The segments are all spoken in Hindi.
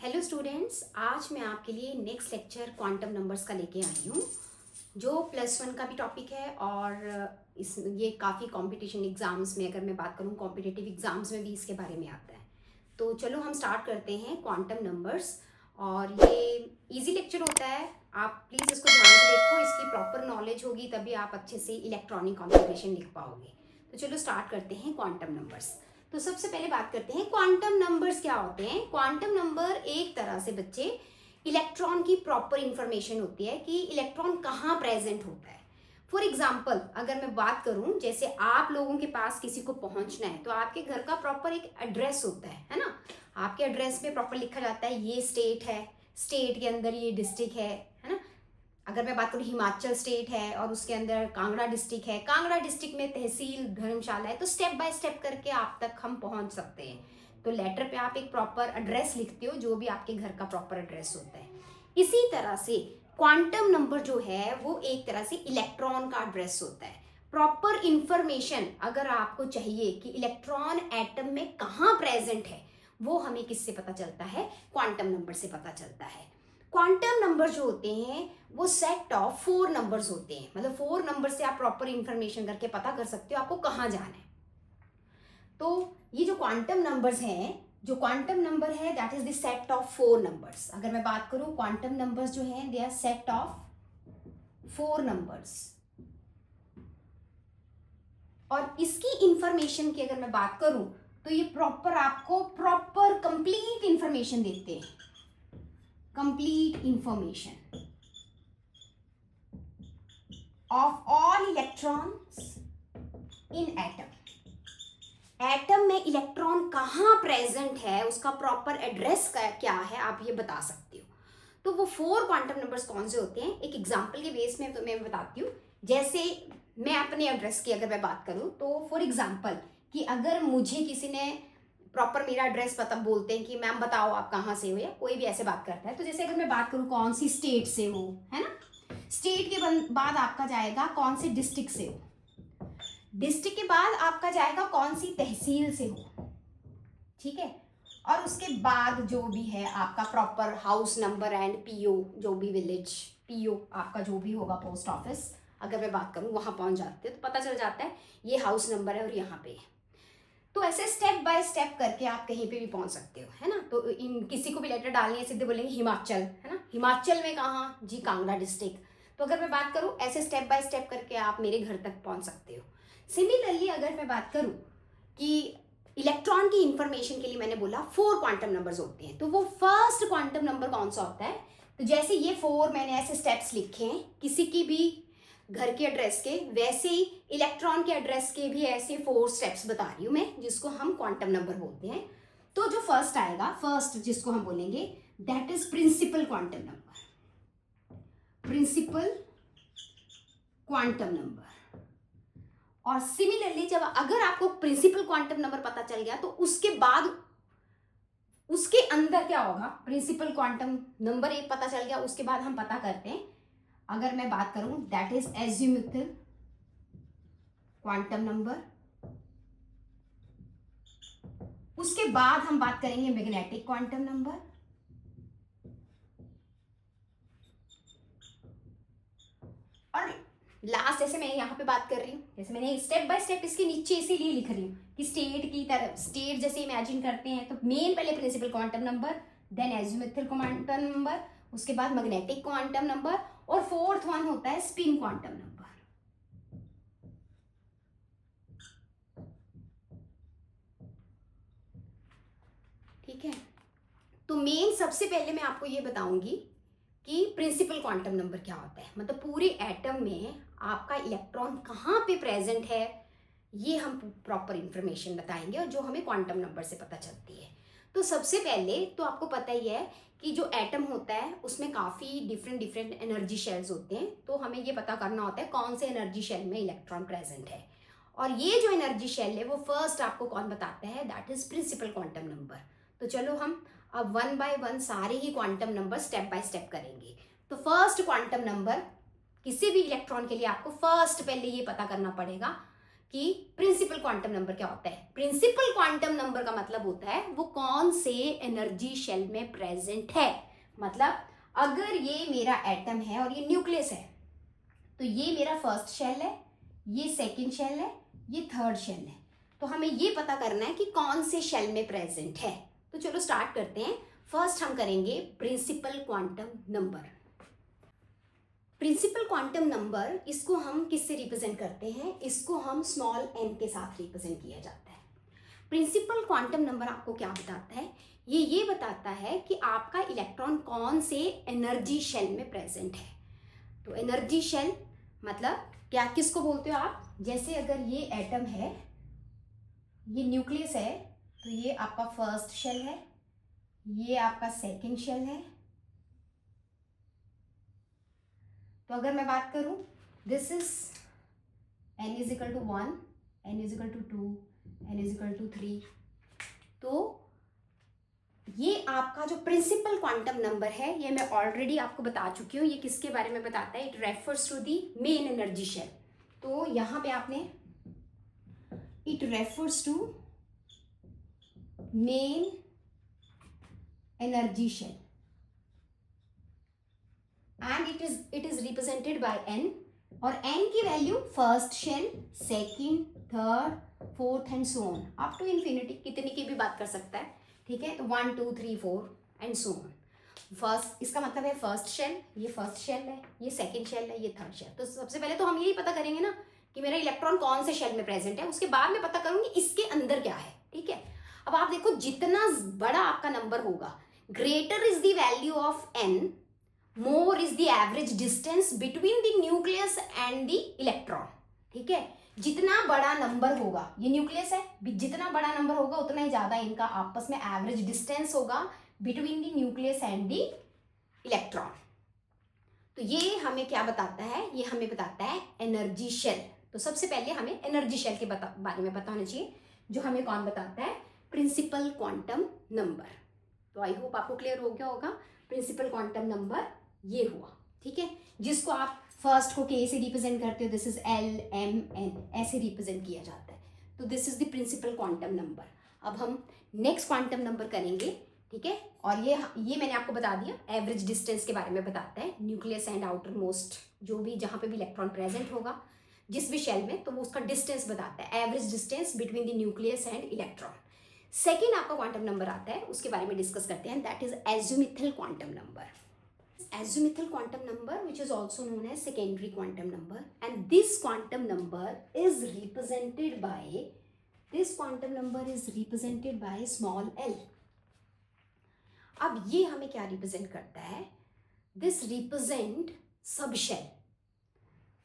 हेलो स्टूडेंट्स, आज मैं आपके लिए नेक्स्ट लेक्चर क्वांटम नंबर्स का लेके आई हूँ जो +1 का भी टॉपिक है और ये काफ़ी कंपटीशन एग्जाम्स में, अगर मैं बात करूँ कॉम्पिटिटिव एग्जाम्स में भी इसके बारे में आता है। तो चलो हम स्टार्ट करते हैं क्वांटम नंबर्स। और ये इजी लेक्चर होता है, आप प्लीज़ इसको ध्यान से देखो, इसकी प्रॉपर नॉलेज होगी तभी आप अच्छे से इलेक्ट्रॉनिक कॉन्फ़िगरेशन लिख पाओगे। तो चलो स्टार्ट करते हैं क्वांटम नंबर्स। तो सबसे पहले बात करते हैं क्वांटम नंबर्स क्या होते हैं। क्वांटम नंबर एक तरह से बच्चे इलेक्ट्रॉन की प्रॉपर इंफॉर्मेशन होती है कि इलेक्ट्रॉन कहाँ प्रेजेंट होता है। फॉर एग्जाम्पल अगर मैं बात करूं, जैसे आप लोगों के पास किसी को पहुंचना है तो आपके घर का प्रॉपर एक एड्रेस होता है ना। आपके एड्रेस में प्रॉपर लिखा जाता है ये स्टेट है, स्टेट के अंदर ये डिस्ट्रिक्ट है ना। अगर मैं बात करूँ हिमाचल स्टेट है और उसके अंदर कांगड़ा डिस्ट्रिक्ट है, कांगड़ा डिस्ट्रिक्ट में तहसील धर्मशाला है, तो स्टेप बाय स्टेप करके आप तक हम पहुंच सकते हैं। तो लेटर पे आप एक प्रॉपर एड्रेस लिखते हो, जो भी आपके घर का प्रॉपर एड्रेस होता है। इसी तरह से क्वांटम नंबर जो है वो एक तरह से इलेक्ट्रॉन का एड्रेस होता है। प्रॉपर इंफॉर्मेशन अगर आपको चाहिए कि इलेक्ट्रॉन एटम में कहाँ प्रेजेंट है, वो हमें किससे पता चलता है? क्वांटम नंबर से पता चलता है। क्वांटम नंबर जो होते हैं वो सेट ऑफ 4 नंबर्स होते हैं, मतलब 4 नंबर से आप प्रॉपर इंफॉर्मेशन करके पता कर सकते हो आपको कहाँ जाना है। तो ये जो क्वांटम नंबर्स हैं, जो क्वांटम नंबर है that is the set of 4 numbers. अगर मैं बात करूं क्वांटम नंबर्स जो हैं they are set of 4 numbers. और इसकी इंफॉर्मेशन की अगर मैं बात करूं तो ये प्रॉपर आपको प्रॉपर कंप्लीट इंफॉर्मेशन देते हैं, complete information of all electrons in atom. Atom में इलेक्ट्रॉन कहाँ प्रेजेंट है, उसका प्रॉपर एड्रेस क्या है, आप ये बता सकते हो। तो वो 4 क्वांटम नंबर्स कौन से होते हैं, एक एग्जांपल के बेस में तो मैं बताती हूँ। जैसे मैं अपने एड्रेस की अगर मैं बात करूँ तो फॉर एग्जांपल कि अगर मुझे किसी ने प्रॉपर मेरा एड्रेस पता बोलते हैं कि मैम बताओ आप कहाँ से हो, या कोई भी ऐसे बात करता है, तो जैसे अगर मैं बात करूँ कौन सी स्टेट से हो, है ना, स्टेट के बाद आपका जाएगा कौन से डिस्ट्रिक्ट से हो, डिस्ट्रिक्ट के बाद आपका जाएगा कौन सी तहसील से हो, ठीक है, और उसके बाद जो भी है आपका proper house number and PO, जो भी विलेज पीओ आपका जो भी होगा, पोस्ट ऑफिस अगर मैं बात करूँ वहां पहुंच जाते हैं तो पता चल जाता है ये हाउस नंबर है और यहाँ पे है। तो ऐसे स्टेप बाय स्टेप करके आप कहीं पे भी पहुंच सकते हो, है ना। तो इन किसी को भी लेटर डालनी है सीधे बोलेंगे हिमाचल, है ना, हिमाचल में कहाँ जी, कांगड़ा डिस्ट्रिक्ट। तो अगर मैं बात करूँ ऐसे स्टेप बाय स्टेप करके आप मेरे घर तक पहुंच सकते हो। सिमिलरली अगर मैं बात करूं कि इलेक्ट्रॉन की इंफॉर्मेशन के लिए मैंने बोला 4 क्वांटम नंबर्स होते हैं, तो वो फर्स्ट क्वांटम नंबर कौन सा होता है, तो जैसे ये 4 मैंने ऐसे स्टेप्स लिखे हैं किसी की भी घर के एड्रेस के, वैसे ही इलेक्ट्रॉन के एड्रेस के भी ऐसे 4 स्टेप्स बता रही हूं मैं, जिसको हम क्वांटम नंबर बोलते हैं। तो जो फर्स्ट आएगा, फर्स्ट जिसको हम बोलेंगे that is principal quantum number, principal quantum number. और सिमिलरली जब अगर आपको प्रिंसिपल क्वांटम नंबर पता चल गया तो उसके बाद उसके अंदर क्या होगा, प्रिंसिपल क्वांटम नंबर एक पता चल गया, उसके बाद हम पता करते हैं, अगर मैं बात करूं that is azimuthal quantum number. उसके बाद हम बात करेंगे मैग्नेटिक क्वांटम नंबर, और लास्ट जैसे मैं यहाँ पे बात कर रही हूँ, जैसे मैंने स्टेप बाय स्टेप इसके नीचे इसीलिए लिख रही हूँ कि स्टेट की तरफ, स्टेट जैसे इमेजिन करते हैं तो मेन पहले principal quantum number, then azimuthal quantum number, उसके बाद मैग्नेटिक क्वांटम नंबर, और 4th वन होता है स्पिन क्वांटम नंबर। ठीक है, तो मेन सबसे पहले मैं आपको ये बताऊंगी कि प्रिंसिपल क्वांटम नंबर क्या होता है, मतलब पूरे एटम में आपका इलेक्ट्रॉन कहाँ पे प्रेजेंट है, ये हम प्रॉपर इंफॉर्मेशन बताएंगे और जो हमें क्वांटम नंबर से पता चलती है। तो सबसे पहले तो आपको पता ही है कि जो एटम होता है उसमें काफ़ी डिफरेंट एनर्जी शेल्स होते हैं, तो हमें ये पता करना होता है कौन से एनर्जी शेल में इलेक्ट्रॉन प्रेजेंट है। और ये जो एनर्जी शेल है वो फर्स्ट आपको कौन बताता है, that is principal quantum number. तो चलो हम अब 1 बाय 1 सारे ही quantum number step by step करेंगे। तो फर्स्ट क्वांटम नंबर किसी भी इलेक्ट्रॉन के लिए आपको फर्स्ट पहले ये पता करना पड़ेगा कि प्रिंसिपल क्वांटम नंबर क्या होता है। प्रिंसिपल क्वांटम नंबर का मतलब होता है वो कौन से एनर्जी शेल में प्रेजेंट है। मतलब अगर ये मेरा एटम है और ये न्यूक्लियस है, तो ये मेरा फर्स्ट शेल है, ये सेकंड शेल है, ये थर्ड शेल है। तो हमें ये पता करना है कि कौन से शेल में प्रेजेंट है। तो चलो स्टार्ट करते हैं। फर्स्ट हम करेंगे principal quantum number. Principal quantum number, इसको हम किससे रिप्रेजेंट करते हैं? इसको हम स्मॉल n के साथ रिप्रेजेंट किया जाता है। प्रिंसिपल क्वांटम नंबर आपको क्या बताता है? ये बताता है कि आपका इलेक्ट्रॉन कौन से एनर्जी शेल में प्रेजेंट है। तो एनर्जी शेल मतलब क्या, किसको बोलते हो आप? जैसे अगर ये एटम है, ये न्यूक्लियस है, तो ये आपका फर्स्ट शेल है, ये आपका सेकंड शेल है। तो अगर मैं बात करूं, this is n is equal to 1, n is equal to 2, n is equal to 3। तो ये आपका जो प्रिंसिपल क्वांटम नंबर है, ये मैं ऑलरेडी आपको बता चुकी हूँ। ये किसके बारे में बताता है? It refers to the main energy shell. तो यहाँ पे आपने it refers to main energy shell and it is represented by n। और n की value first shell, second, third, fourth and so on up to infinity, कितनी की भी बात कर सकता है। ठीक है, तो 1 2 3 4 एंड सो ऑन। फर्स्ट, इसका मतलब है फर्स्ट शेल, ये फर्स्ट शेल है, ये सेकंड शेल है, ये थर्ड शेल। तो सबसे पहले तो हम यही पता करेंगे ना कि मेरा इलेक्ट्रॉन कौन से शेल में प्रेजेंट है। उसके बाद में पता करूंगी इसके अंदर क्या है। ठीक है, अब आप देखो, जितना बड़ा आपका नंबर होगा, greater is the value of n, more is the average distance between the nucleus and the electron. ठीक है, जितना बड़ा नंबर होगा, ये न्यूक्लियस है, जितना बड़ा नंबर होगा उतना ही ज्यादा इनका आपस में एवरेज डिस्टेंस होगा between the nucleus and the electron. तो ये हमें क्या बताता है? ये हमें बताता है एनर्जी शेल। तो सबसे पहले हमें एनर्जी शेल के बारे में पता होना चाहिए, जो हमें कौन बताता है? Principal quantum number. तो आई होप आपको क्लियर हो गया होगा। प्रिंसिपल क्वांटम नंबर ये हुआ। ठीक है, जिसको आप फर्स्ट को k से रिप्रेजेंट करते हो, this is L M N, ऐसे रिप्रेजेंट किया जाता है। तो this is the principal quantum number. अब हम नेक्स्ट क्वांटम नंबर करेंगे। ठीक है, और ये मैंने आपको बता दिया, एवरेज डिस्टेंस के बारे में बताता है। न्यूक्लियस एंड आउटर मोस्ट, जो भी जहाँ पे भी इलेक्ट्रॉन प्रेजेंट होगा जिस भी शेल में, तो वो उसका डिस्टेंस बताता है, average distance between the nucleus and electron. Second आपका क्वांटम नंबर आता है, उसके बारे में डिस्कस करते हैं, that is azimuthal quantum number. Azimuthal quantum number, which is also known as secondary quantum number, and this quantum number is represented by small l. अब ये हमें क्या रिप्रेजेंट करता है? This represent subshell.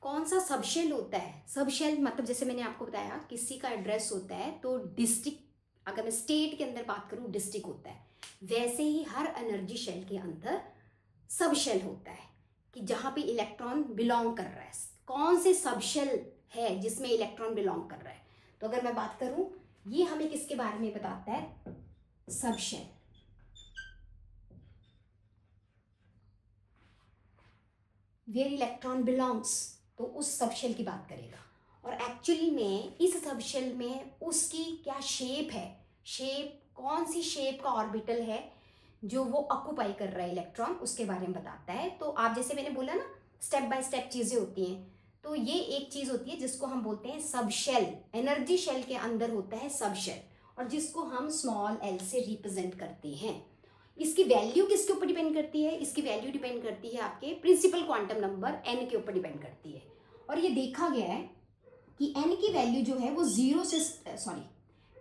कौन सा सबशेल होता है? सबशेल मतलब जैसे मैंने आपको बताया, किसी का एड्रेस होता है तो डिस्ट्रिक्ट, अगर मैं स्टेट के अंदर बात करूं डिस्ट्रिक्ट होता है, वैसे ही हर एनर्जी शेल के अंदर सब शेल होता है कि जहां पे इलेक्ट्रॉन बिलोंग कर रहा है। कौन से सब शेल है जिसमें इलेक्ट्रॉन बिलोंग कर रहा है? तो अगर मैं बात करूं, ये हमें किसके बारे में बताता है? सब शेल। वेयर इलेक्ट्रॉन बिलोंग्स, तो उस सब शेल की बात करेगा। और एक्चुअली में इस सब शेल में उसकी क्या शेप है, शेप, कौन सी शेप का ऑर्बिटल है जो वो ऑक्यूपाई कर रहा है इलेक्ट्रॉन, उसके बारे में बताता है। तो आप जैसे मैंने बोला ना, स्टेप बाय स्टेप चीजें होती हैं, तो ये एक चीज होती है जिसको हम बोलते हैं सब शेल। एनर्जी शेल के अंदर होता है सब शेल, और जिसको हम स्मॉल l से रिप्रेजेंट करते हैं। इसकी वैल्यू किसके ऊपर डिपेंड करती है? इसकी वैल्यू डिपेंड करती है आपके प्रिंसिपल क्वांटम नंबर n के ऊपर डिपेंड करती है। और ये देखा गया है कि n की वैल्यू जो है वो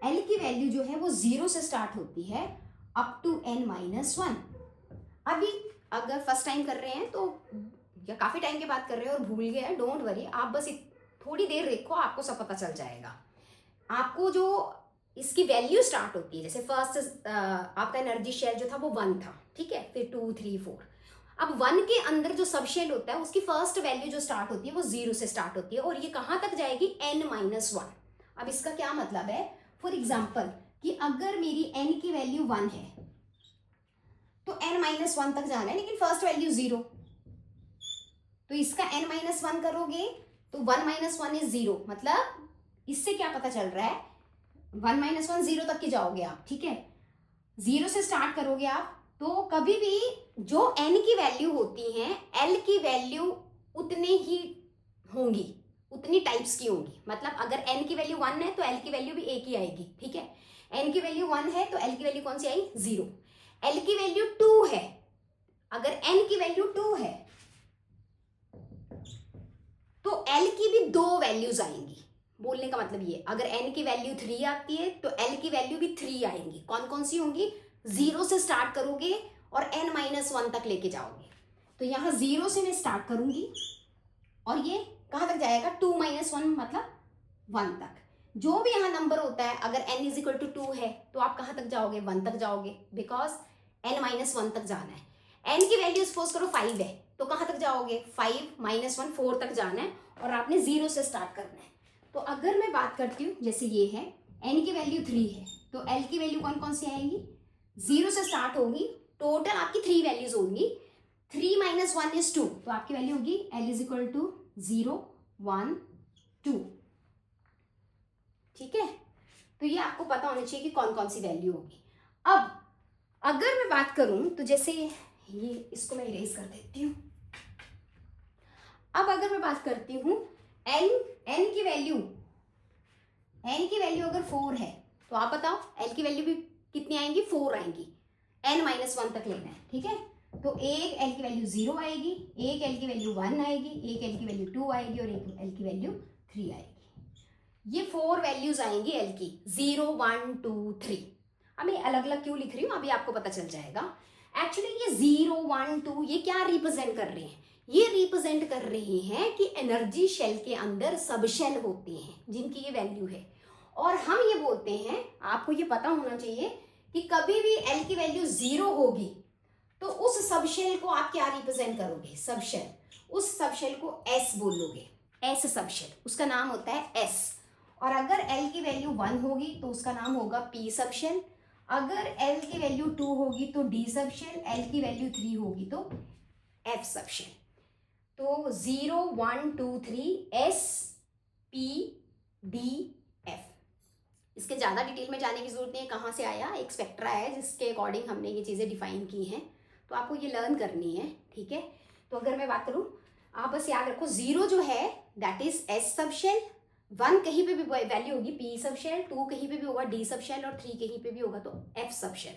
L की वैल्यू जो है वो 0 से स्टार्ट होती है अप टू n-1। अभी अगर फर्स्ट टाइम कर रहे हैं तो, या काफी टाइम के बाद कर रहे हैं और भूल गए हैं, डोंट वरी, आप बस थोड़ी देर देखो, आपको सब पता चल जाएगा। आपको जो इसकी वैल्यू स्टार्ट होती है, जैसे फर्स्ट आपका एनर्जी शेल जो था वो 1 था, ठीक है, फिर 2 3 4। अब 1 के अंदर जो सब शेल होता है उसकी फर्स्ट वैल्यू जो स्टार्ट होती है वो 0 से स्टार्ट होती है, और ये कहाँ तक जाएगी? n-1। अब इसका क्या मतलब है? फॉर एग्जाम्पल कि अगर मेरी n की वैल्यू 1 है तो n-1 तक जाना है, लेकिन फर्स्ट वैल्यू 0, तो इसका n-1 करोगे तो 1 - 1 इज 0, मतलब इससे क्या पता चल रहा है, 1 - 1 0 तक के जाओगे आप, ठीक है, 0 से स्टार्ट करोगे आप, तो कभी भी जो n की वैल्यू होती हैं l की वैल्यू उतने ही होंगी, उतनी टाइप्स की होंगी। मतलब अगर n की वैल्यू 1 है तो l की वैल्यू भी एक ही आएगी, ठीक है। n की वैल्यू 1 है तो l की वैल्यू कौन सी आई, 0। l की वैल्यू 2 है, अगर n की वैल्यू 2 है तो l की भी 2 वैल्यूज आएंगी। बोलने का मतलब ये, अगर n की वैल्यू 3 आती है तो l की वैल्यू भी 3 आएंगी। कौन कौन सी होंगी, 0 से स्टार्ट करोगे और n - 1 तक लेके जाओगे। तो यहाँ 0 से मैं स्टार्ट करूंगी और ये कहाँ तक जाएगा, 2 - 1 मतलब 1 तक। जो भी यहाँ नंबर होता है, अगर n = 2 है तो आप कहाँ तक जाओगे, 1 तक जाओगे, बिकॉज n - 1 तक जाना है। n की वैल्यू सपोज करो 5 है तो कहाँ तक जाओगे, 5 - 1 4 तक जाना है और आपने 0 से स्टार्ट करना है। तो अगर मैं बात करती हूँ, जैसे ये है, n की वैल्यू 3 है तो l की वैल्यू कौन कौन सी आएंगी, 0 से स्टार्ट होगी, टोटल आपकी 3 वैल्यूज होंगी। 3 - 1 = 2, तो आपकी वैल्यू होगी l = 0 1 2, ठीक है। तो ये आपको पता होना चाहिए कि कौन कौन सी वैल्यू होगी। अब अगर मैं बात करूं तो जैसे ये, इसको मैं इरेज कर देती हूँ। अब अगर मैं बात करती हूँ n की वैल्यू अगर 4 है तो आप बताओ l की वैल्यू भी कितनी आएंगी, 4 आएंगी। n - 1 तक लेना है, ठीक है। तो एक l की वैल्यू 0 आएगी, एक l की वैल्यू 1 आएगी, एक l की वैल्यू 2 आएगी और एक l की वैल्यू 3 आएगी। ये 4 वैल्यूज आएंगी l की, 0 1 2 3। अब मैं अलग अलग क्यों लिख रही हूँ अभी आपको पता चल जाएगा। एक्चुअली ये 0 1 2 ये क्या रिप्रेजेंट कर रहे हैं, ये रिप्रेजेंट कर रहे हैं कि एनर्जी शेल के अंदर सब शेल होते हैं जिनकी ये वैल्यू है। और हम ये बोलते हैं, आपको ये पता होना चाहिए कि कभी भी l की वैल्यू 0 होगी तो उस सब शेल को आप क्या रिप्रेजेंट करोगे, सब शेल, उस सब शेल को s बोलोगे, s सब शेल, उसका नाम होता है s। और अगर l की वैल्यू 1 होगी तो उसका नाम होगा p सब शेल, अगर l की वैल्यू 2 होगी तो d सब शेल, l की वैल्यू 3 होगी तो f सब शेल। तो 0 1 2 3 S P D F। इसके ज़्यादा डिटेल में जाने की जरूरत नहीं है, कहाँ से आया, एक स्पेक्ट्रा है जिसके अकॉर्डिंग हमने ये चीज़ें डिफाइन की हैं, तो आपको ये लर्न करनी है, ठीक है। तो अगर मैं बात करूँ, आप बस याद रखो 0 जो है that is S sub shell, 1 कहीं पे भी वैल्यू होगी P सब शेल, 2 कहीं पे भी होगा D सब शेल और 3 कहीं पे भी होगा तो F सब शेल।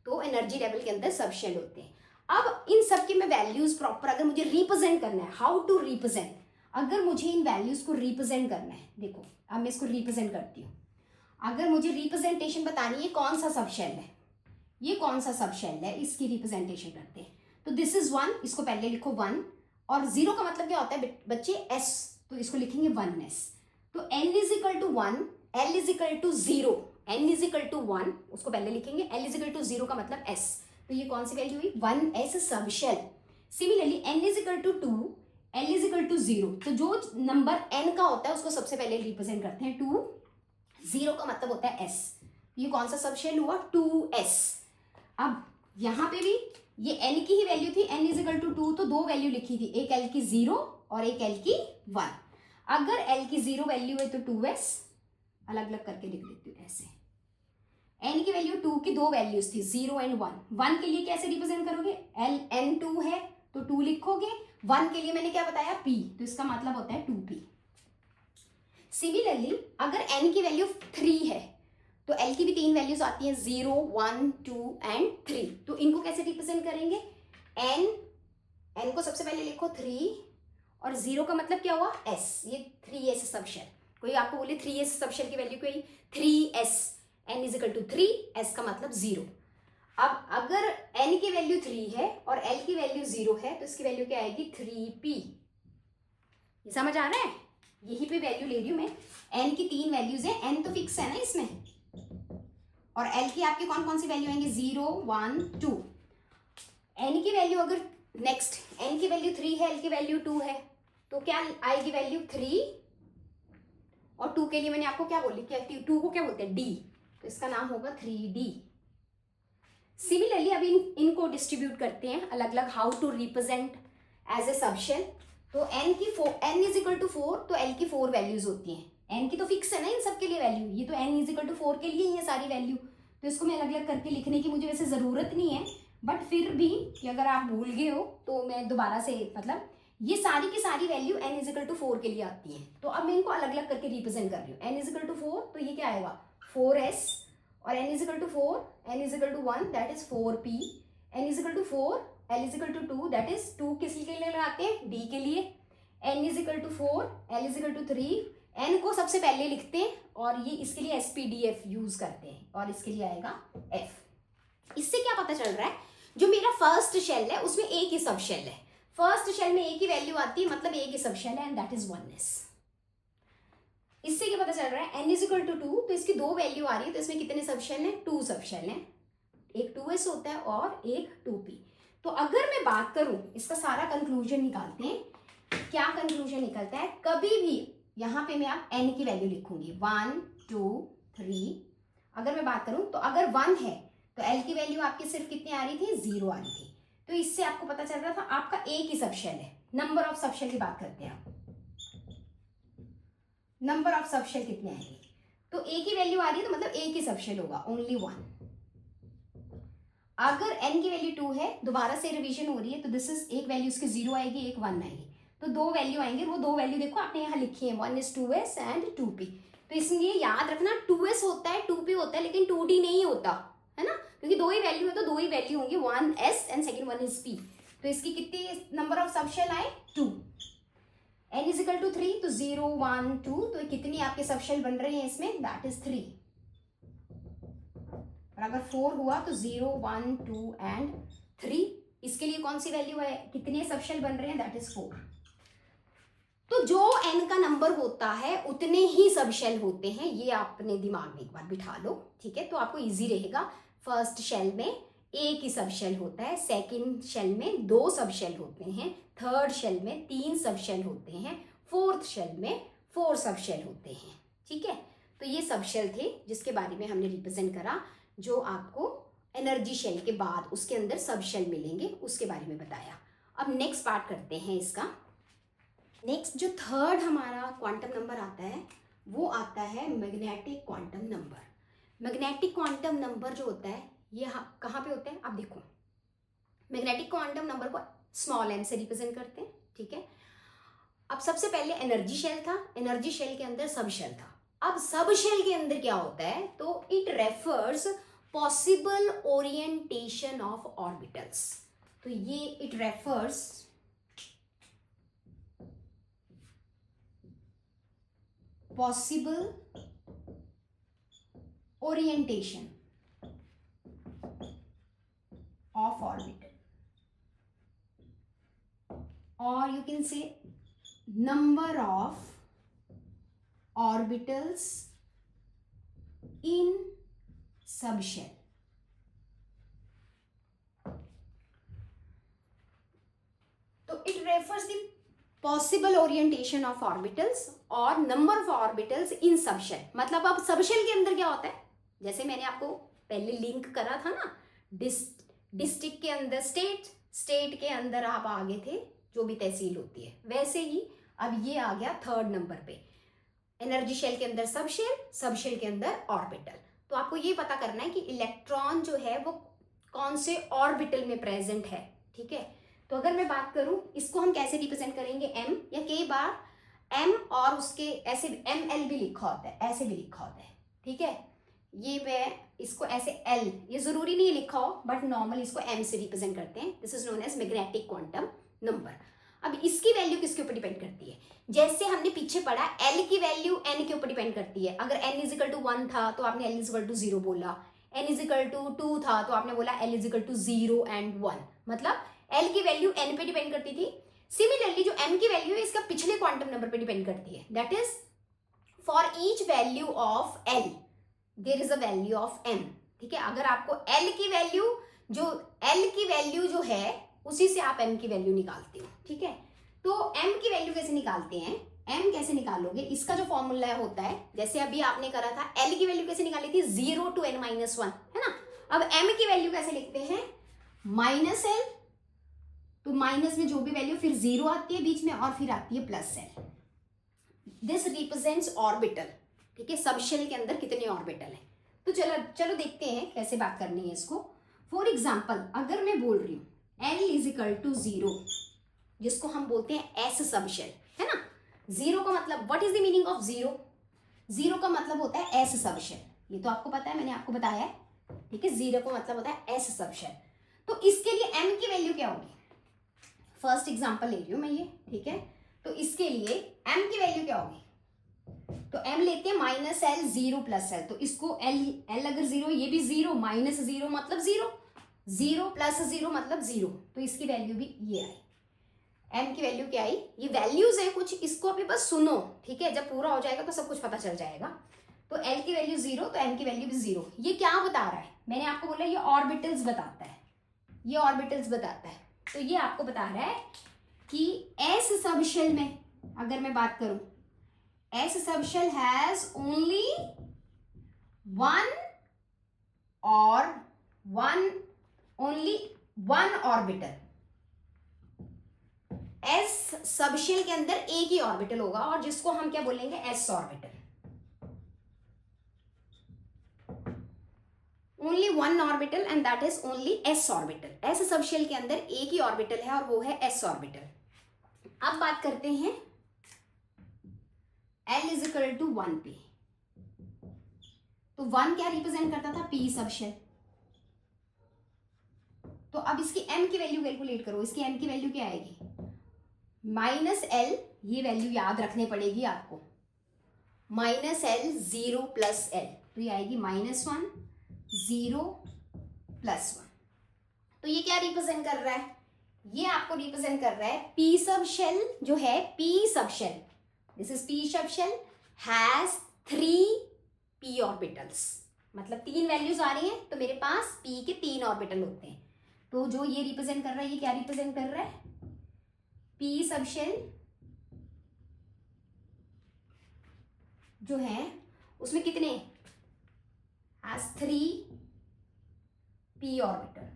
तो एनर्जी लेवल के अंदर सब शेल होते हैं। अब इन सब के मैं वैल्यूज प्रॉपर अगर मुझे रिप्रेजेंट करना है, हाउ टू रिप्रेजेंट, अगर मुझे इन वैल्यूज को रिप्रेजेंट करना है, देखो अब मैं इसको रिप्रेजेंट करती हूँ। अगर मुझे रिप्रेजेंटेशन बतानी है कौन सा सब शेल है, ये कौन सा सब शेल है, इसकी रिप्रेजेंटेशन करते हैं। तो दिस इज 1, इसको पहले लिखो 1, और 0 का मतलब क्या होता है बच्चे, s, तो इसको लिखेंगे 1s। तो n = 1, l = 0, n = 1, उसको पहले लिखेंगे, l = 0 का मतलब s, तो ये कौन सी वैल्यू हुई, 1s सब शेल। सिमिलरली n = 2, l = 0, तो जो नंबर n का होता है उसको सबसे पहले रिप्रेजेंट करते हैं 2, 0 का मतलब होता है s, ये कौन सा सब शेल हुआ, 2s। अब यहाँ पे भी ये n की ही वैल्यू थी, n = 2, तो 2 वैल्यू लिखी थी, एक l की 0 और एक l की 1। अगर l की 0 वैल्यू है तो 2s, अलग अलग करके लिख देती हूँ ऐसे। n की वैल्यू 2 की 2 वैल्यूज थी, 0 एंड 1। 1 के लिए कैसे रिप्रेजेंट करोगे, n2 है तो 2 लिखोगे, 1 के लिए मैंने क्या बताया, p, तो इसका मतलब होता है 2p। सिमिलरली अगर n की वैल्यू 3 है तो l की भी 3 वैल्यूज आती हैं, 0 1 2 एंड 3। तो इनको कैसे रिप्रेजेंट करेंगे, n को सबसे पहले लिखो 3 और 0 का मतलब क्या हुआ, s, ये 3s सब शेल। कोई आपको बोले 3s सब शेल की वैल्यू कोई 3s, n = 3, s का मतलब 0। अब अगर n की वैल्यू 3 है और l की वैल्यू 0 है तो इसकी वैल्यू क्या आएगी, 3p। ये समझ आ रहा है, यही पे वैल्यू ले रही हूँ मैं। n की 3 वैल्यूज है, n तो फिक्स है ना इसमें, और l की आपकी कौन कौन सी वैल्यू आएंगे, 0 1 2। n की वैल्यू अगर नेक्स्ट n की वैल्यू 3 है, l की वैल्यू 2 है, तो क्या आएगी वैल्यू 3, और 2 के लिए मैंने आपको क्या बोली, क्या 2 को क्या बोलते हैं, d, तो इसका नाम होगा 3d। सिमिलरली अभी इनको डिस्ट्रीब्यूट करते हैं अलग अलग, how to represent as a sub shell. तो n = 4 तो l की 4 वैल्यूज होती हैं, n की तो फिक्स है ना इन सब के लिए वैल्यू, ये तो n इज इक्वल टू 4 के लिए ही है सारी वैल्यू, तो इसको मैं अलग अलग करके लिखने की मुझे वैसे ज़रूरत नहीं है, बट फिर भी कि अगर आप भूल गए हो तो मैं दोबारा से, मतलब ये सारी की सारी value n is equal to 4 के लिए आती है, तो अब मैं इनको अलग अलग करके रिप्रेजेंट कर रही हूँ। n इज इक्वल टू 4 तो ये क्या आएगा 4s, और n is equal to 4, n is equal to 1 that is 4p, n is equal to 4, l is equal to 2 that is 2 किस के लिए लगाते हैं, d के लिए, n is equal to 4, l is equal to 3, n को सबसे पहले लिखते हैं और ये इसके लिए SPDF यूज करते हैं और इसके लिए आएगा f। इससे क्या पता चल रहा है, जो मेरा फर्स्ट शेल है उसमें एक ही सब शेल है, फर्स्ट शेल में एक ही वैल्यू आती है, मतलब एक ही सब शेल है एंड दैट इज 1s। इससे क्या पता चल रहा है n इज इक्वल टू 2, तो इसकी दो वैल्यू आ रही है, तो इसमें कितने सब शेल हैं, 2 सब शेल हैं, एक 2s होता है और एक 2p। तो अगर मैं बात करूं, इसका सारा कंक्लूजन निकालते हैं, क्या कंक्लूजन निकलता है, कभी भी यहाँ पे मैं आप n की वैल्यू लिखूंगी 1 2 3, अगर मैं बात करूं तो अगर 1 है तो l की वैल्यू आपकी सिर्फ कितनी आ रही थी, 0 आ रही थी, तो इससे आपको पता चल रहा था आपका एक ही सबशेल है। नंबर ऑफ सबशेल की बात करते हैं, नंबर ऑफ सबशेल कितने आएंगे, तो एक ही वैल्यू आ रही है तो मतलब एक ही सबशेल होगा, ओनली 1। अगर n की वैल्यू 2 है, दोबारा से रिवीजन हो रही है, तो दिस इज एक वैल्यू इसकी 0 आएगी, एक 1 आएगी, तो दो वैल्यू आएंगे, वो दो वैल्यू देखो आपने यहाँ लिखी है, 1 is 2s एंड 2p। तो इसलिए याद रखना 2s होता है 2p होता है, लेकिन 2d नहीं होता है ना, क्योंकि दो ही वैल्यू है तो दो ही वैल्यू होंगी, 1s and second 1 is p। तो इसकी कितनी नंबर ऑफ सबशेल आए, 2। n इज इक्वल टू 3, तो 0 1 2, तो कितनी आपके सबशेल बन रहे हैं इसमें, दैट इज 3। और अगर 4 हुआ तो 0 1 2 एंड 3, इसके लिए कौन सी वैल्यू है, कितने सबशेल बन रहे हैं, दैट इज 4। तो जो n का नंबर होता है उतने ही सबशेल होते हैं, ये आपने दिमाग में एक बार बिठा लो, ठीक है, तो आपको इजी रहेगा। फर्स्ट शेल में एक ही सबशेल होता है, सेकंड शेल में 2 सबशेल होते हैं, थर्ड शेल में 3 सबशेल होते हैं, फोर्थ शेल में 4 सबशेल होते हैं, ठीक है। तो ये सबशेल थे जिसके बारे में हमने रिप्रेजेंट करा, जो आपको एनर्जी शेल के बाद उसके अंदर सबशेल मिलेंगे, उसके बारे में बताया। अब नेक्स्ट पार्ट करते हैं इसका। नेक्स्ट जो थर्ड हमारा क्वांटम नंबर आता है वो आता है magnetic quantum number. Magnetic quantum number जो होता है ये कहाँ पे होता है, आप देखो, मैग्नेटिक क्वांटम नंबर को स्मॉल m से रिप्रेजेंट करते हैं, ठीक है। अब सबसे पहले एनर्जी शेल था, एनर्जी शेल के अंदर सब शेल था। अब सब शेल के अंदर क्या होता है, तो it refers possible orientation of orbitals. तो ये it refers possible orientation of orbital, or you can say number of orbitals in subshell। तो it refers the possible orientation of orbitals और number of orbitals in subshell. मतलब अब सबशेल के अंदर क्या होता है, जैसे मैंने आपको पहले लिंक करा था ना, डिस्ट्रिक्ट के अंदर स्टेट, स्टेट के अंदर आप आगे थे जो भी तहसील होती है, वैसे ही अब ये आ गया थर्ड नंबर पे, एनर्जी शेल के अंदर सबशेल, सबशेल के अंदर ऑर्बिटल। तो आपको ये पता करना है कि इलेक्ट्रॉन जो है वो कौन से ऑर्बिटल में प्रेजेंट है, ठीक है। तो अगर मैं बात करूं इसको हम कैसे रिप्रेजेंट करेंगे, m, या कई बार m और उसके ऐसे ml भी लिखा होता है, ऐसे भी लिखा होता है, ठीक है। ये मैं इसको ऐसे l, ये जरूरी नहीं लिखा हो, बट नॉर्मल इसको m से रिप्रेजेंट करते हैं। This is known as magnetic quantum number. अब इसकी वैल्यू किसके ऊपर डिपेंड करती है, जैसे हमने पीछे पढ़ा l की वैल्यू n के ऊपर डिपेंड करती है। अगर n इज इक्वल टू 1 था तो आपने l इज इक्वल टू 0 बोला, n इज इक्वल टू 2 था तो आपने बोला l is equal to 0 and 1, मतलब l की वैल्यू n पे डिपेंड करती थी। सिमिलरली जो m की वैल्यू है इसका पिछले क्वांटम नंबर पे डिपेंड करती है, that is for each value of l there is a value of m, ठीक है। अगर आपको l की वैल्यू जो है उसी से आप m की वैल्यू निकालते हो, ठीक है। तो m की वैल्यू कैसे निकालते हैं, m कैसे निकालोगे, इसका जो फॉर्मूला होता है, जैसे अभी आपने करा था l की वैल्यू कैसे निकाली थी, 0 to n minus 1, है ना। अब m की वैल्यू कैसे लिखते हैं, माइनस l, तो माइनस में जो भी वैल्यू फिर 0 आती है बीच में और फिर आती है plus l, this represents orbital, ठीक है, सब शेल के अंदर कितने ऑर्बिटल हैं। तो चलो चलो देखते हैं कैसे बात करनी है इसको। फॉर एग्जाम्पल अगर मैं बोल रही हूँ L इज इक्वल टू 0, जिसको हम बोलते हैं एस सब शेल, है ना। जीरो का मतलब what is the meaning of zero? Zero का मतलब होता है एस सब शेल, ये तो आपको पता है, मैंने आपको बताया है, ठीक है। जीरो का मतलब होता है एस सब शेल। तो इसके लिए m की वैल्यू क्या होगी? फर्स्ट एग्जांपल ले रही हूं मैं ये, ठीक है। तो इसके लिए m की वैल्यू क्या होगी? तो m लेते हैं minus L, zero plus L, तो इसको l अगर जीरो, ये भी जीरो, माइनस जीरो मतलब जीरो, जीरो प्लस जीरो मतलब जीरो, तो इसकी वैल्यू भी ये आई। m की वैल्यू क्या आई? ये वैल्यूज है कुछ, इसको अभी बस सुनो, ठीक है। जब पूरा हो जाएगा तो सब कुछ पता चल जाएगा। तो l की वैल्यू जीरो, तो m की वैल्यू भी जीरो। ये क्या बता रहा है? मैंने आपको बोला ये ऑर्बिटल्स बताता है, ये ऑर्बिटल्स बताता है। तो ये आपको बता रहा है कि एस सब शेल में अगर मैं बात करूं, S sub shell has only one orbital. S sub shell के अंदर एक ही ऑर्बिटल होगा, और जिसको हम क्या बोलेंगे? S orbital. Only one orbital and that is only S orbital. S sub shell के अंदर एक ही ऑर्बिटल है और वो है एस ऑर्बिटल। अब बात करते हैं L इज इक्वल टू 1 पे। तो 1 क्या रिप्रेजेंट करता था? P सब शेल। तो अब इसकी m की वैल्यू कैलकुलेट करो। इसकी m की वैल्यू क्या आएगी? माइनस एल, ये वैल्यू याद रखनी पड़ेगी आपको, minus L zero plus L, तो ये आएगी -1 0 +1। तो ये क्या रिप्रेजेंट कर रहा है? ये आपको रिप्रेजेंट कर रहा है पी सब शेल जो है, P sub shell, this is P sub shell has 3 p orbitals. मतलब 3 वैल्यूज आ रही हैं, तो मेरे पास p के 3 ऑर्बिटल होते हैं। तो जो ये रिप्रेजेंट कर रहा है, ये क्या रिप्रेजेंट कर रहा है? पी सब शेल जो है उसमें कितने? Has 3 p orbital,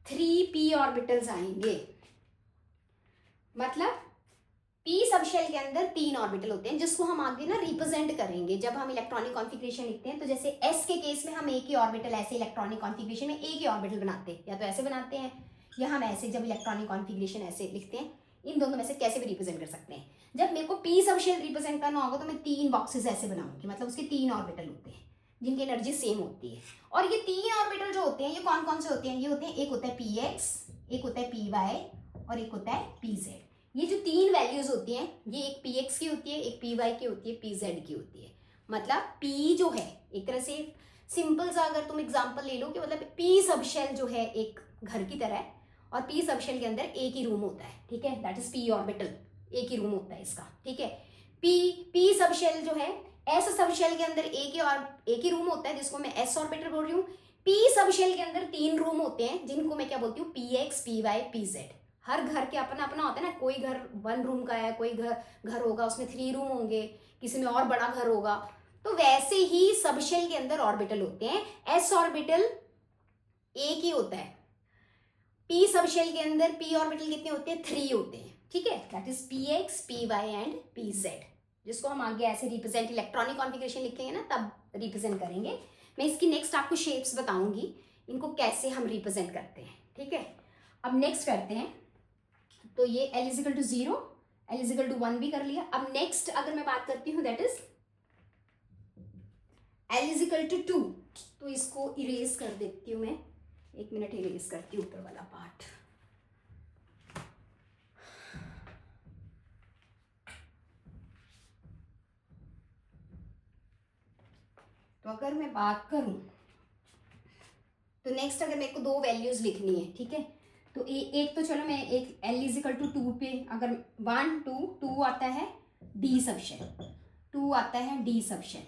3 p orbitals आएंगे। मतलब p सब शेल के अंदर 3 ऑर्बिटल होते हैं, जिसको हम आगे ना रिप्रेजेंट करेंगे जब हम इलेक्ट्रॉनिक कॉन्फ़िगरेशन लिखते हैं। तो जैसे s के केस में हम एक ही ऑर्बिटल, ऐसे इलेक्ट्रॉनिक कॉन्फ़िगरेशन में एक ही ऑर्बिटल बनाते हैं, या तो ऐसे बनाते हैं या हम ऐसे, जब इलेक्ट्रॉनिक कॉन्फ़िगरेशन ऐसे लिखते हैं, इन दोनों में से कैसे भी रिप्रेजेंट कर सकते हैं। जब मेरे को p सब शेल रिप्रेजेंट करना होगा तो मैं 3 बॉक्सेस ऐसे बनाऊंगी, मतलब उसके 3 ऑर्बिटल होते हैं जिनकी एनर्जी सेम होती है। और ये 3 ऑर्बिटल जो होते हैं, ये कौन कौन से होते हैं? ये होते हैं, एक होता है px, एक होता है py और एक होता है pz। ये जो 3 वैल्यूज होती हैं, ये एक px की होती है, एक py की होती है, pz की होती है। मतलब p जो है, एक तरह से सिंपल सा अगर तुम एग्जांपल ले लो कि मतलब p सब शेल जो है एक घर की तरह है, और p सब शेल के अंदर एक ही रूम होता है, ठीक है। दैट इज p ऑर्बिटल, एक ही रूम होता है इसका, ठीक है। p सब शेल जो है, s सब शेल के अंदर एक ही रूम होता है, जिसको मैं s ऑर्बिटल बोल रही हूँ। p सब शेल के अंदर 3 रूम होते हैं, जिनको मैं क्या बोलती हूँ? px, py, pz। हर घर के अपना अपना होता है ना, कोई घर 1 रूम का है, कोई घर होगा उसमें 3 रूम होंगे, किसी में और बड़ा घर होगा। तो वैसे ही सब शेल के अंदर ऑर्बिटल होते हैं। s ऑर्बिटल एक ही होता है, p सब शेल के अंदर p ऑर्बिटल कितने होते हैं? 3 होते हैं, ठीक है। That is px, py and pz, जिसको हम आगे ऐसे रिप्रेजेंट, इलेक्ट्रॉनिक कॉन्फ़िगरेशन लिखेंगे ना तब रिप्रेजेंट करेंगे। मैं इसकी नेक्स्ट आपको शेप्स बताऊंगी, इनको कैसे हम रिप्रेजेंट करते हैं, ठीक है। अब नेक्स्ट करते हैं। तो ये L is equal to 0, L is equal to 1 भी कर लिया। अब नेक्स्ट अगर मैं बात करती हूँ, that is L is equal to 2। तो इसको इरेज कर देती हूँ मैं, 1 मिनट इरेज करती हूँ ऊपर वाला पार्ट। तो अगर मैं बात करूं, तो नेक्स्ट अगर मेरे को 2 वैल्यूज लिखनी है, ठीक है। तो एक तो चलो मैं एक L इज इक्वल टू 2 पे अगर 1 2 2 आता है D सब शेल, 2 आता है D सब शेल,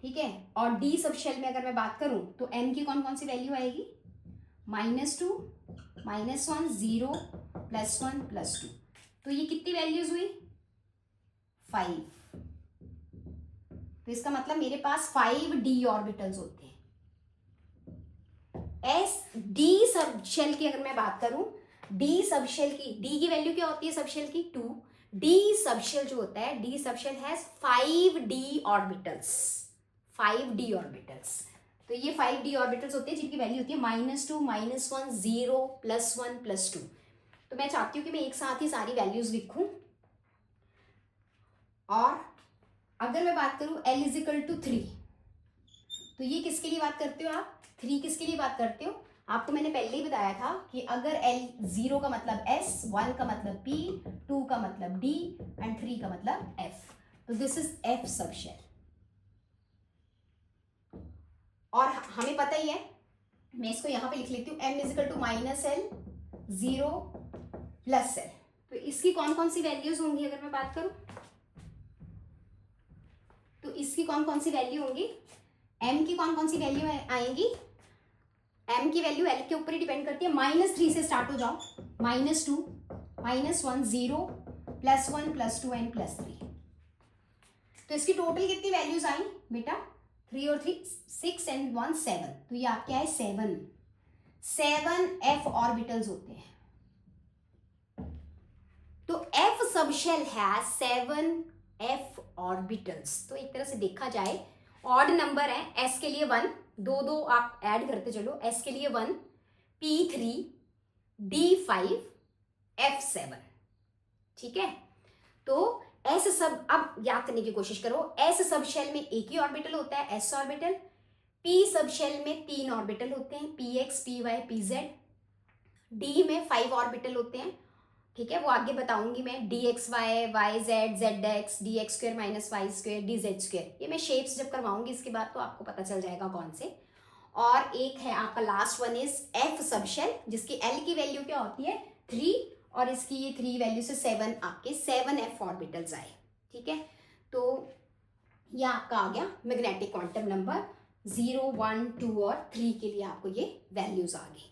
ठीक है। और D सब शेल में अगर मैं बात करूं तो M की कौन कौन सी वैल्यू आएगी? -2 -1 0 +1 +2। तो ये कितनी वैल्यूज हुई? 5। तो इसका मतलब मेरे पास 5 D ऑर्बिटल्स होते हैं। S D सब शेल की अगर मैं बात करूं, डी सबशेल की, डी की वैल्यू क्या होती है सबशेल की 2, डी सबशेल जो होता है, D subshell has 5d orbitals, 5d orbitals. तो ये 5d ऑर्बिटल्स होते हैं जिनकी वैल्यू होती है -2, -1, 0, +1, +2। तो मैं चाहती हूँ कि मैं एक साथ ही सारी वैल्यूज लिखूं। और अगर मैं बात करूं L = 3, तो ये किसके लिए बात करते हो आप, 3 किसके लिए बात करते हो? आपको मैंने पहले ही बताया था कि अगर L 0 का मतलब S, 1 का मतलब P, 2 का मतलब D एंड 3 का मतलब F, तो दिस इज F सबशेल। और हमें पता ही है, मैं इसको यहां पे लिख लेती हूँ, M = -L 0 + L। तो इसकी कौन कौन सी वैल्यूज होंगी अगर मैं बात करूं, तो इसकी कौन कौन सी वैल्यू होंगी, M की कौन कौन सी वैल्यू आएंगी, M की वैल्यू L के ऊपर ही डिपेंड करती है। -3 से स्टार्ट हो जाओ, -2, -1, 0, +1, +2 एंड +3। तो इसकी टोटल कितनी वैल्यूज आई बेटा, 3 और 3 6 एंड 1 7। तो ये आपके आए 7 F ऑर्बिटल्स होते हैं। तो F सबशेल है 7 F ऑर्बिटल्स। तो एक तरह से देखा जाए ऑड नंबर है, S के लिए 1, 2 आप ऐड करते चलो, S के लिए 1, P3, D5, F7। ठीक है, तो S सब, अब याद करने की कोशिश करो, S सबशेल में एक ही ऑर्बिटल होता है, S ऑर्बिटल। P सबशेल में 3 ऑर्बिटल होते हैं, Px, Py, Pz। D में 5 ऑर्बिटल होते हैं, ठीक है, वो आगे बताऊंगी मैं, dxy, yz, zx, dx² - y², dz²। ये मैं शेप्स जब करवाऊंगी इसके बाद तो आपको पता चल जाएगा कौन से। और एक है आपका last one is F subshell, जिसकी L की वैल्यू क्या होती है 3, और इसकी ये 3 वैल्यू से 7, आपके 7 F ऑर्बिटल्स आए। ठीक है, तो ये आपका आ गया मैग्नेटिक क्वांटम नंबर 0, 1, 2 और 3 के लिए आपको ये वैल्यूज आ गई।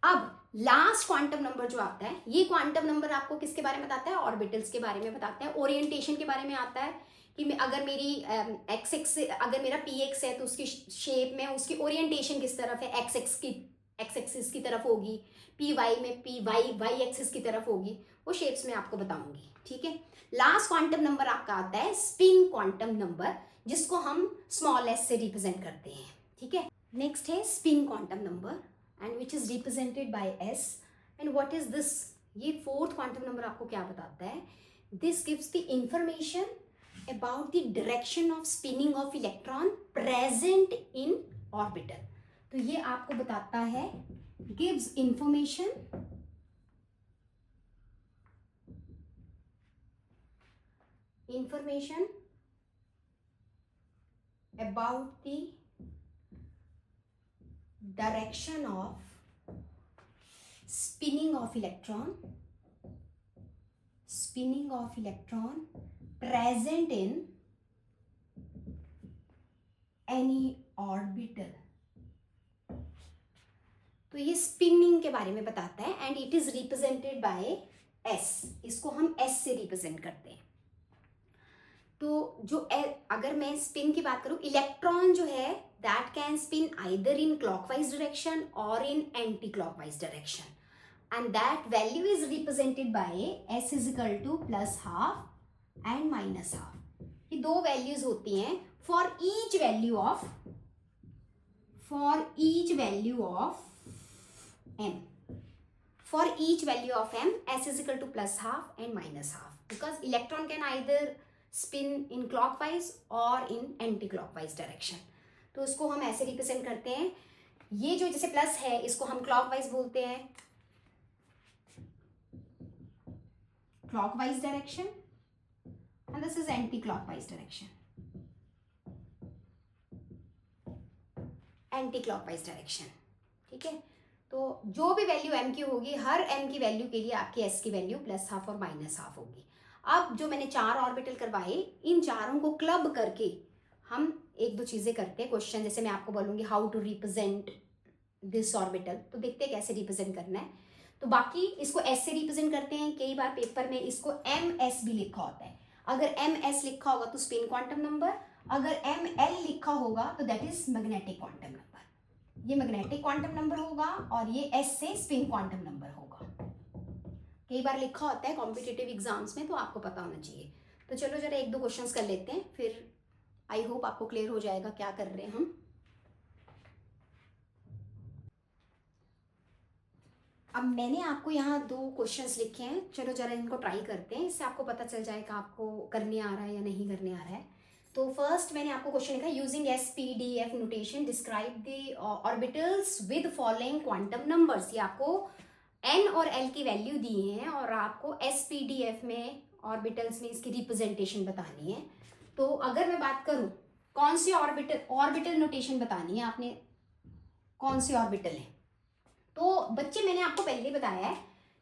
अब लास्ट क्वांटम नंबर जो आता है, ये क्वांटम नंबर आपको किसके बारे में बताता है, ऑर्बिटल्स के बारे में बताता है, ओरिएंटेशन के बारे में आता है कि अगर मेरी एक्स एक्स अगर मेरा पी एक्स है तो उसकी शेप में उसकी ओरिएंटेशन किस तरफ है, एक्स एक्सिस की तरफ होगी, पी वाई में पी वाई एक्सिस की तरफ होगी, वो शेप्स में आपको बताऊंगी। ठीक है, लास्ट क्वांटम नंबर आपका आता है स्पिन क्वांटम नंबर, जिसको हम स्मॉल s से रिप्रेजेंट करते हैं। ठीक है, नेक्स्ट है spin quantum number and which is represented by S. And what is this? ये फोर्थ क्वांटम नंबर आपको क्या बताता है, this gives the information about the direction of spinning of electron present in orbital। तो ये आपको बताता है, gives information about the direction of spinning of electron present in any orbital। तो ये स्पिनिंग के बारे में बताता है and it is represented bye S, इसको हम S से रिप्रेजेंट करते हैं। तो जो अगर मैं स्पिन की बात करूं, इलेक्ट्रॉन जो है that can spin either in clockwise direction or in anti-clockwise direction, and that value is represented by S = +12 and -12। ये दो वैल्यूज होती हैं for each value of m, for each value of m, S = +12 and -12, because electron can either spin in clockwise or in anti-clockwise direction। तो उसको हम ऐसे रिप्रेजेंट करते हैं, ये जो जैसे प्लस है इसको हम क्लॉकवाइज बोलते हैं, clockwise direction, and this is anti clockwise direction, anti clockwise direction. ठीक है, तो जो भी वैल्यू m की होगी, हर m की वैल्यू के लिए आपकी s की वैल्यू +12 और -12 होगी। अब जो मैंने 4 ऑर्बिटल करवाए, इन चारों को क्लब करके हम एक दो चीजें करते हैं। क्वेश्चन जैसे मैं आपको बोलूंगी how to represent this orbital, तो देखते हैं कैसे रिप्रेजेंट करना है। तो बाकी इसको S से रिप्रेजेंट करते हैं, कई बार पेपर में इसको MS भी लिखा होता है। अगर MS लिखा होगा तो स्पिन क्वांटम नंबर, अगर ML लिखा होगा तो that is magnetic quantum number. ये मैग्नेटिक क्वांटम नंबर होगा और ये S से स्पिन क्वांटम नंबर होगा। कई बार लिखा होता है कॉम्पिटिटिव एग्जाम्स में, तो आपको पता होना चाहिए। तो चलो जरा एक दो क्वेश्चंस कर लेते हैं, फिर आई होप आपको क्लियर हो जाएगा क्या कर रहे हैं हम। अब मैंने आपको यहाँ दो क्वेश्चंस लिखे हैं, चलो जरा इनको ट्राई करते हैं, इससे आपको पता चल जाएगा आपको करने आ रहा है या नहीं करने आ रहा है। तो फर्स्ट मैंने आपको क्वेश्चन लिखा, using SPDF notation describe the orbitals with following quantum numbers. ये आपको n और l की वैल्यू दी हैं और आपको SPDF में ऑर्बिटल्स में इसकी रिप्रेजेंटेशन बतानी है। तो अगर मैं बात करूं कौन सी ऑर्बिटल नोटेशन बतानी है आपने, कौन सी ऑर्बिटल है, तो बच्चे मैंने आपको पहले ही बताया है,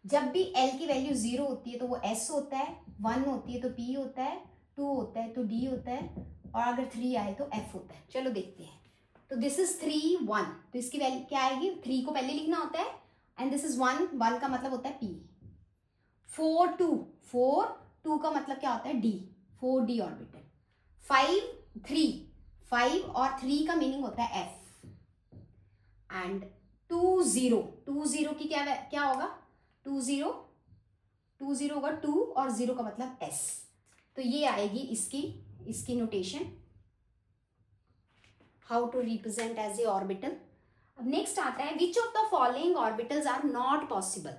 जब भी l की वैल्यू 0 होती है तो वो s होता है, 1 होती है तो p होता है, 2 होता है तो d होता है, और अगर 3 आए तो f होता है। चलो देखते हैं। तो दिस इज 3 1, तो इसकी वैल्यू क्या आएगी, 3 को पहले लिखना होता है, एंड दिस इज 1 1 का मतलब होता है p। 4 2 का मतलब क्या होता है d, 4d ऑर्बिटल। 5 3, 5 और 3 का मीनिंग होता है f। एंड 2 0 की क्या होगा, 2 0 होगा 2 और 0 का मतलब s। तो ये आएगी इसकी notation, how to represent as a orbital. अब नेक्स्ट आता है, which of the following orbitals are not possible.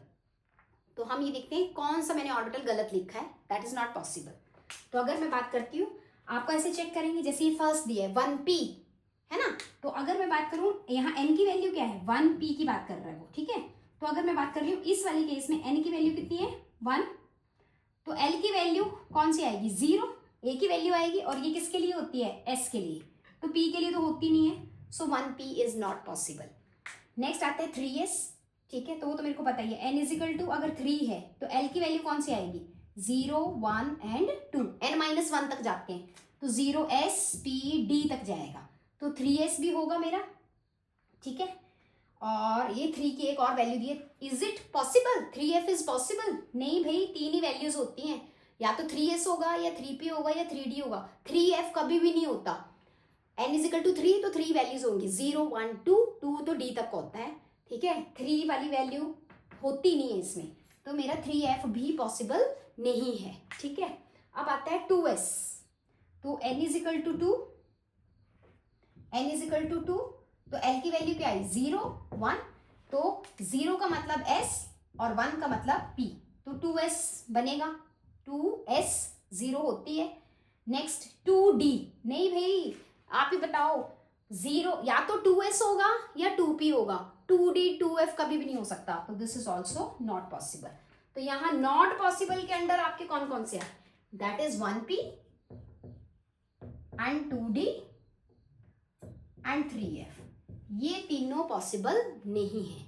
तो हम ये देखते हैं कौन सा मैंने ऑर्बिटल गलत लिखा है, दैट इज नॉट पॉसिबल। तो अगर मैं बात करती हूँ, आपको ऐसे चेक करेंगे, जैसे ये फर्स्ट दिया है 1p है ना, तो अगर मैं बात करूं यहाँ n की वैल्यू क्या है, 1p की बात कर रहा है वो, ठीक है। तो अगर मैं बात कर रही हूँ इस वाले केस में n की वैल्यू कितनी है 1, तो l की वैल्यू कौन सी आएगी 0, a की वैल्यू आएगी, और ये किसके लिए होती है s के लिए, तो p के लिए तो होती नहीं है, सो 1p is not possible. Next आता है 3s, ठीक है, तो वो तो मेरे को पता ही है, n इजिकल टू अगर 3 है तो l की वैल्यू कौन सी आएगी 0 1 एंड 2, n-1 तक जाते हैं, तो 0s p d तक जाएगा, तो 3s भी होगा मेरा, ठीक है। और ये 3 की एक और वैल्यू दी है, is it possible 3f is possible, नहीं भाई, 3 ही वैल्यूज होती हैं, या तो 3s होगा या 3p होगा या 3d होगा, 3f कभी भी नहीं होता। n इजिकल टू 3 तो 3 वैल्यूज होंगी, 0 1 2 2 तो d तक होता है, ठीक है, 3 वाली वैल्यू होती नहीं है इसमें, तो मेरा 3f भी पॉसिबल नहीं है, ठीक है। अब आता है 2s, तो n इजिकल टू 2, तो l की वैल्यू क्या है 0 1, तो 0 का मतलब s और 1 का मतलब p, तो 2s बनेगा, 2s 0 होती है। नेक्स्ट 2d, नहीं भाई आप ही बताओ, 0 या तो 2s होगा या 2p होगा, 2d 2f कभी भी नहीं हो सकता, तो this is also not possible. तो यहाँ नॉट पॉसिबल के अंडर आपके कौन कौन से हैं, that is 1p and 2d and 3f, ये तीनों पॉसिबल नहीं है।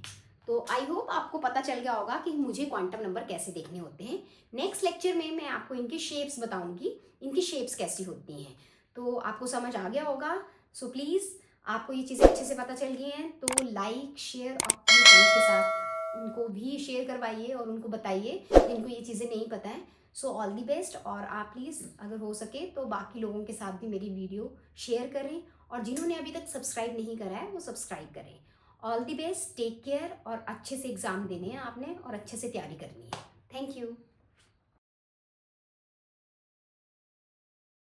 तो आई होप आपको पता चल गया होगा कि मुझे क्वांटम नंबर कैसे देखने होते हैं। नेक्स्ट लेक्चर में मैं आपको इनकी शेप्स बताऊंगी, इनकी शेप्स कैसी होती हैं, तो आपको समझ आ गया होगा। सो प्लीज़ आपको ये चीज़ें अच्छे से पता चल गई हैं, तो लाइक शेयर अपने फ्रेंड्स के साथ उनको भी शेयर करवाइए और उनको बताइए जिनको ये चीज़ें नहीं पता है। सो ऑल दी बेस्ट, और आप प्लीज़ अगर हो सके तो बाकी लोगों के साथ भी मेरी वीडियो शेयर करें, और जिन्होंने अभी तक सब्सक्राइब नहीं करा है वो सब्सक्राइब करें। All the best, take care, और अच्छे से एग्ज़ाम देने हैं आपने और अच्छे से तैयारी करनी है। Thank you.